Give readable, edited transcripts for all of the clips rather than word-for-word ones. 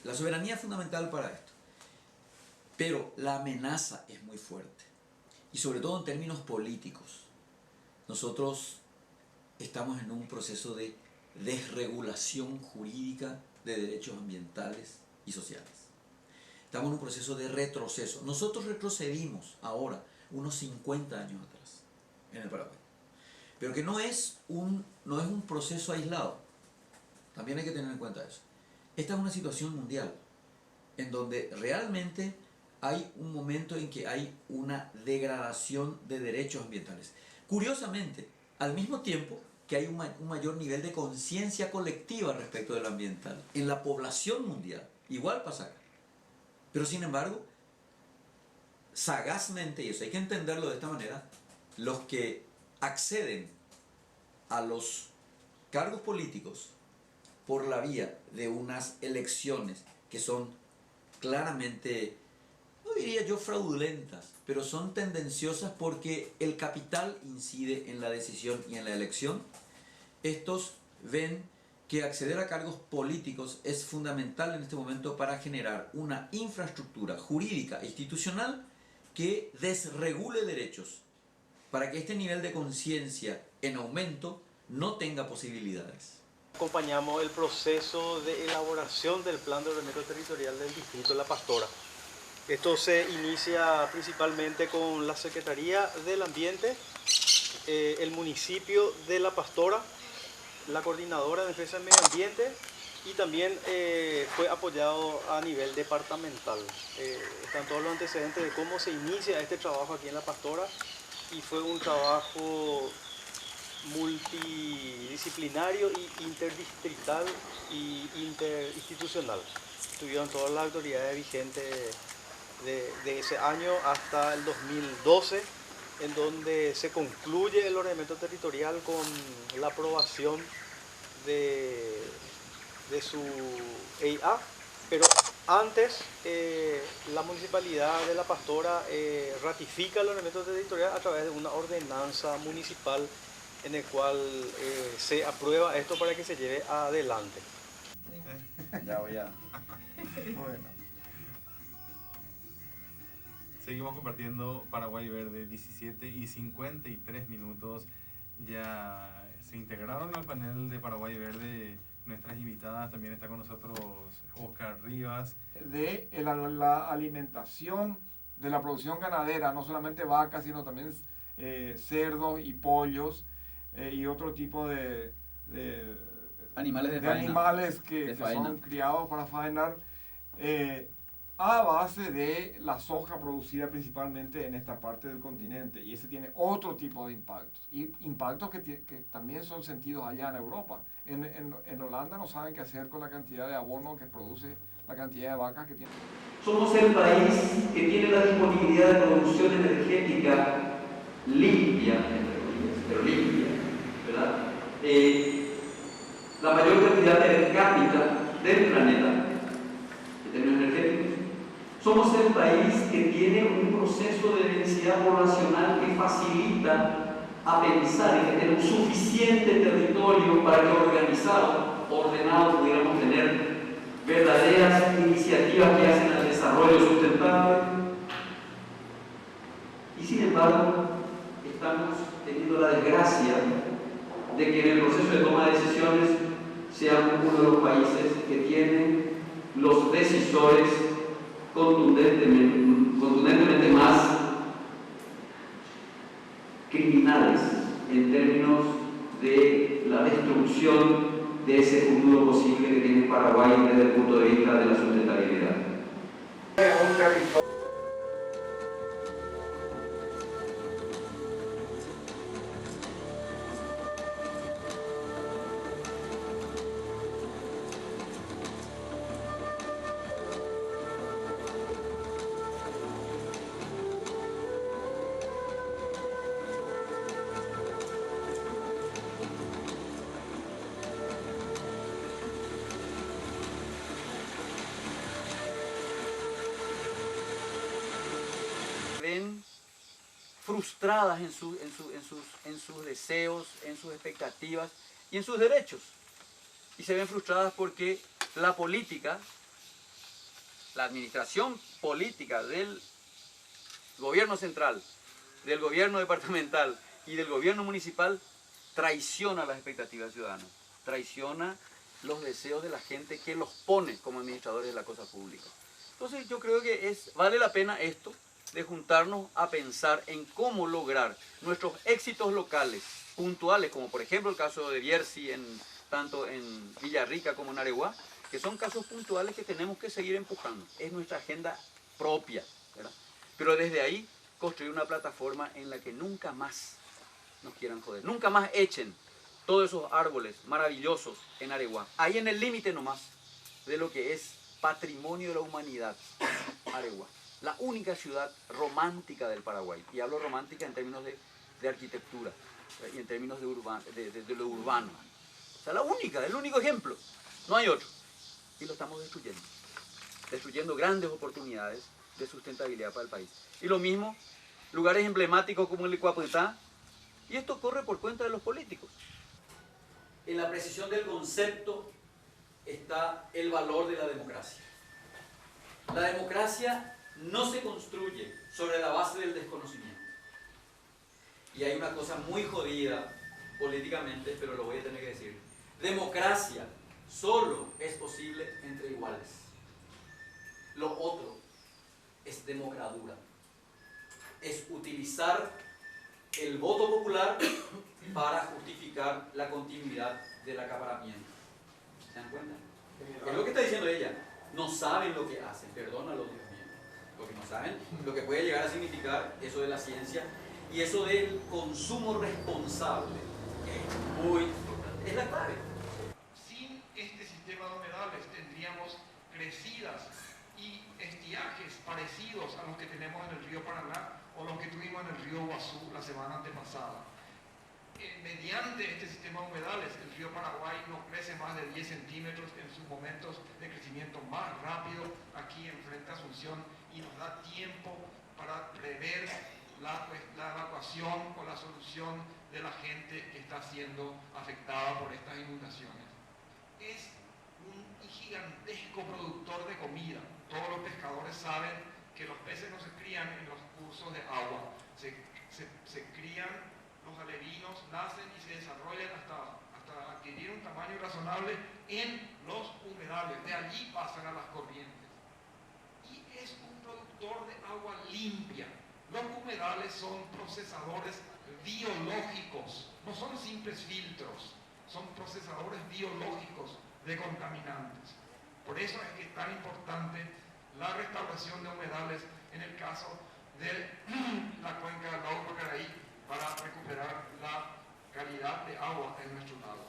La soberanía es fundamental para esto, pero la amenaza es muy fuerte, y sobre todo en términos políticos. Nosotros estamos en un proceso de desregulación jurídica de derechos ambientales y sociales. Estamos en un proceso de retroceso. Nosotros retrocedimos ahora unos 50 años atrás en el Paraguay, pero que no es un proceso aislado. También hay que tener en cuenta eso. Esta es una situación mundial en donde realmente hay un momento en que hay una degradación de derechos ambientales. Curiosamente, al mismo tiempo que hay un mayor nivel de conciencia colectiva respecto de lo ambiental en la población mundial. Igual pasa acá. Pero sin embargo, sagazmente, y eso hay que entenderlo de esta manera, los que acceden a los cargos políticos por la vía de unas elecciones que son claramente, no diría yo fraudulentas, pero son tendenciosas porque el capital incide en la decisión y en la elección. Estos ven que acceder a cargos políticos es fundamental en este momento para generar una infraestructura jurídica e institucional que desregule derechos, para que este nivel de conciencia en aumento no tenga posibilidades. Acompañamos el proceso de elaboración del plan de ordenamiento territorial del distrito de La Pastora. Esto se inicia principalmente con la Secretaría del Ambiente, el municipio de La Pastora, la Coordinadora de Defensa del Medio Ambiente y también fue apoyado a nivel departamental. Están todos los antecedentes de cómo se inicia este trabajo aquí en La Pastora y fue un trabajo multidisciplinario y interdistrital y interinstitucional. Estuvieron todas las autoridades vigentes de ese año hasta el 2012, en donde se concluye el ordenamiento territorial con la aprobación de su EIA, pero antes la Municipalidad de La Pastora ratifica el ordenamiento territorial a través de una ordenanza municipal en el cual se aprueba esto para que se lleve adelante. Ya voy a... Bueno. Seguimos compartiendo Paraguay Verde, 17:53. Ya se integraron al panel de Paraguay Verde nuestras invitadas. También está con nosotros Oscar Rivas. De la alimentación de la producción ganadera, no solamente vacas, sino también cerdos y pollos y otro tipo de animales que son criados para faenar, a base de la soja producida principalmente en esta parte del continente. Y ese tiene otro tipo de impactos. Y impactos que también son sentidos allá en Europa. En Holanda no saben qué hacer con la cantidad de abono que produce, la cantidad de vacas que tiene. Somos el país que tiene la disponibilidad de producción energética limpia, entre comillas, pero limpia, ¿verdad? La mayor cantidad per cápita del planeta en términos energéticos. Somos el país que tiene un proceso de densidad poblacional que facilita a pensar y que tiene un suficiente territorio para que organizado, ordenado, pudiéramos tener verdaderas iniciativas que hacen al desarrollo sustentable. Y sin embargo, estamos teniendo la desgracia de que en el proceso de toma de decisiones seamos uno de los países que tienen los decisores contundentemente más criminales en términos de la destrucción de ese futuro posible que tiene Paraguay desde el punto de vista de la sustentabilidad. frustradas en sus deseos, en sus expectativas y en sus derechos. Y se ven frustradas porque la política, la administración política del gobierno central, del gobierno departamental y del gobierno municipal traiciona las expectativas ciudadanas, traiciona los deseos de la gente que los pone como administradores de la cosa pública. Entonces yo creo que vale la pena esto de juntarnos a pensar en cómo lograr nuestros éxitos locales, puntuales, como por ejemplo el caso de Bierzi, tanto en Villarrica como en Areguá, que son casos puntuales que tenemos que seguir empujando. Es nuestra agenda propia, ¿verdad? Pero desde ahí construir una plataforma en la que nunca más nos quieran joder, nunca más echen todos esos árboles maravillosos en Areguá. Ahí en el límite nomás de lo que es patrimonio de la humanidad, Areguá. La única ciudad romántica del Paraguay. Y hablo romántica en términos de arquitectura y en términos de lo urbano. O sea, la única, el único ejemplo. No hay otro. Y lo estamos destruyendo. Destruyendo grandes oportunidades de sustentabilidad para el país. Y lo mismo, lugares emblemáticos como el Licuapetá. Y esto corre por cuenta de los políticos. En la precisión del concepto está el valor de la democracia. La democracia no se construye sobre la base del desconocimiento. Y hay una cosa muy jodida políticamente, pero lo voy a tener que decir. Democracia solo es posible entre iguales. Lo otro es democradura. Es utilizar el voto popular para justificar la continuidad del acaparamiento. ¿Se dan cuenta? Es lo que está diciendo ella. No saben lo que hacen, perdónalo, Dios mío. Porque no saben lo que puede llegar a significar eso de la ciencia y eso del consumo responsable, que es muy importante. Es la clave. Sin este sistema de humedales tendríamos crecidas y estiajes parecidos a los que tenemos en el río Paraná o los que tuvimos en el río Iguazú la semana antepasada. Mediante este sistema de humedales, el río Paraguay no crece más de 10 centímetros en sus momentos de crecimiento más rápido aquí en frente a Asunción y nos da tiempo para prever la evacuación o la solución de la gente que está siendo afectada por estas inundaciones. Es un gigantesco productor de comida. Todos los pescadores saben que los peces no se crían en los cursos de agua, se crían. Los alevinos nacen y se desarrollan hasta adquirir un tamaño razonable en los humedales. De allí pasan a las corrientes. Y es un productor de agua limpia. Los humedales son procesadores biológicos, no son simples filtros, son procesadores biológicos de contaminantes. Por eso es que es tan importante la restauración de humedales en el caso de la cuenca del lago Pacaraí, para recuperar la calidad de agua en nuestro lago.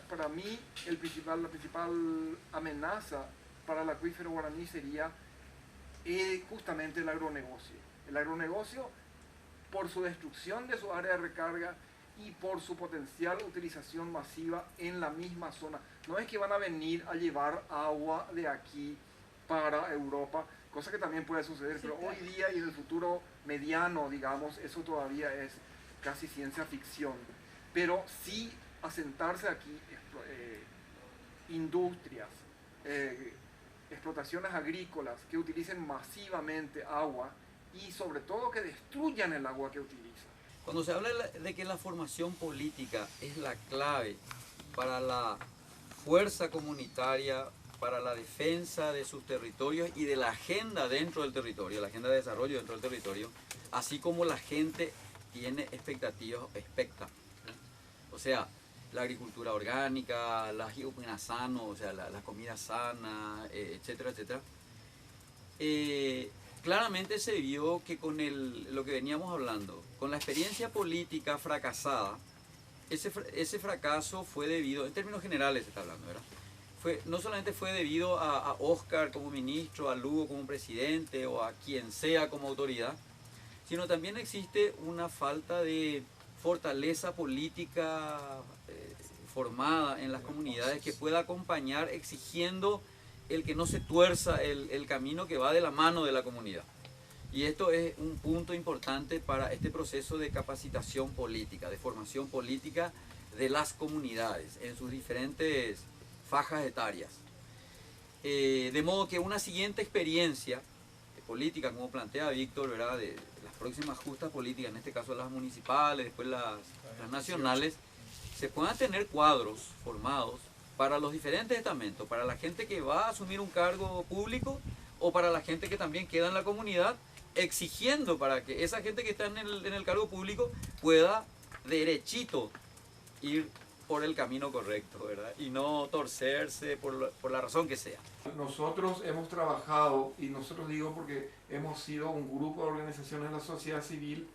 Para mí, la principal amenaza para el acuífero guaraní sería justamente el agronegocio. El agronegocio, por su destrucción de su área de recarga y por su potencial utilización masiva en la misma zona. No es que van a venir a llevar agua de aquí para Europa, cosa que también puede suceder, pero hoy día y en el futuro mediano, digamos, eso todavía es casi ciencia ficción. Pero sí asentarse aquí industrias, explotaciones agrícolas que utilicen masivamente agua y sobre todo que destruyan el agua que utilizan. Cuando se habla de que la formación política es la clave para la fuerza comunitaria, para la defensa de sus territorios y de la agenda dentro del territorio, la agenda de desarrollo dentro del territorio, así como la gente tiene expectativas, o sea, la agricultura orgánica, la higiene sana, o sea, la comida sana, etcétera, etcétera. Claramente se vio que con lo que veníamos hablando, con la experiencia política fracasada, ese fracaso fue debido, en términos generales se está hablando, ¿verdad? No solamente fue debido a Oscar como ministro, a Lugo como presidente o a quien sea como autoridad, sino también existe una falta de fortaleza política formada en las comunidades que pueda acompañar exigiendo el que no se tuerza el camino que va de la mano de la comunidad. Y esto es un punto importante para este proceso de capacitación política, de formación política de las comunidades en sus diferentes fajas etarias. De modo que una siguiente experiencia política, como plantea Víctor, ¿verdad?, de las próximas justas políticas, en este caso las municipales, después las nacionales, se puedan tener cuadros formados para los diferentes estamentos, para la gente que va a asumir un cargo público o para la gente que también queda en la comunidad, exigiendo para que esa gente que está en el cargo público pueda derechito ir por el camino correcto, ¿verdad? Y no torcerse por la razón que sea. Nosotros hemos trabajado, y nosotros digo porque hemos sido un grupo de organizaciones de la sociedad civil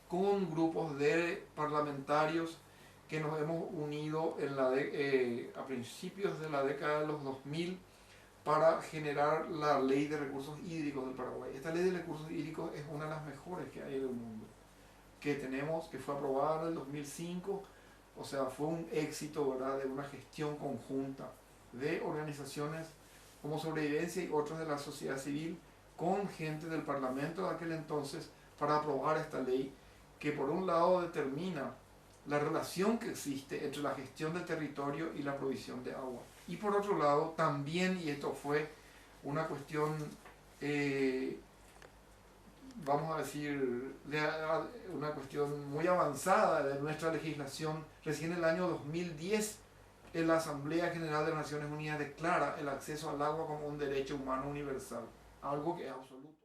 con grupos de parlamentarios que nos hemos unido a principios de la década de los 2000 para generar la Ley de Recursos Hídricos del Paraguay. Esta Ley de Recursos Hídricos es una de las mejores que hay en el mundo, que tenemos, que fue aprobada en el 2005, o sea, fue un éxito, ¿verdad?, de una gestión conjunta de organizaciones como Sobrevivencia y otros de la sociedad civil con gente del Parlamento de aquel entonces para aprobar esta ley que por un lado determina la relación que existe entre la gestión del territorio y la provisión de agua. Y por otro lado también, y esto fue una cuestión, vamos a decir, una cuestión muy avanzada de nuestra legislación, recién en el año 2010 la Asamblea General de las Naciones Unidas declara el acceso al agua como un derecho humano universal, algo que es absoluto.